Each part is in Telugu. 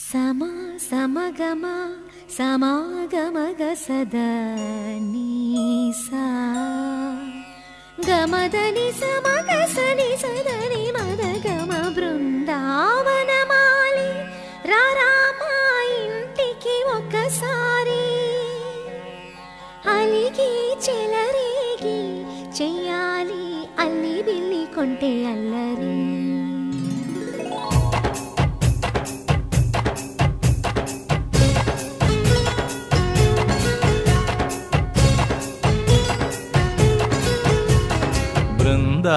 సమా సమగమ సమాగమగ సదా నీసా గమదని సమగ సని సదని మదగమ బృందావనమాలి రారామా ఇంటికి ఒక్కసారి అలిగి చెలరేగి చెయ్యాలి అల్లి బిల్లి కొంటే అల్లరి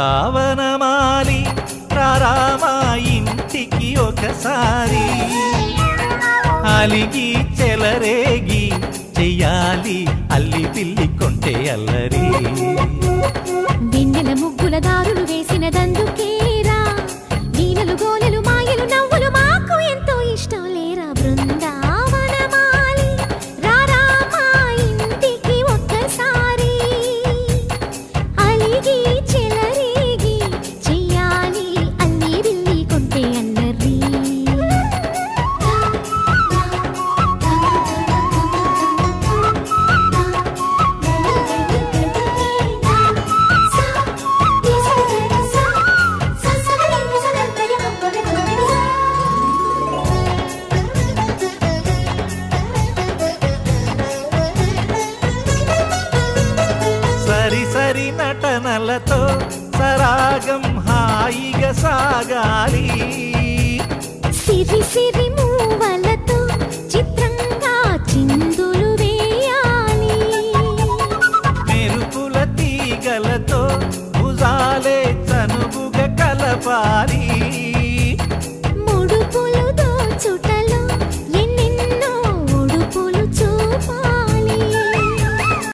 బృందావనమాలి రారామా ఇంటికి ఒకసారి అలిగి చెలరేగి చెయ్యాలి అల్లి పిల్లి కొంటే అల్లరి వెన్నెల ముగ్గుల దారులు వేసిన దందుకేరా వీణలు గోలెలు మాయలు నవ్వులు మాకు ఎంతో ఇష్టం లేరా బృందావనమాలి రారామా ఇంటికి ఒక్కసారి అలిగి చెలరేగి చెయ్యాలి అల్లి బిల్లి కొంటే అల్లరి సరి సరి నటనలతో సరాగం హాయిగా సాగాలి సిరి సిరి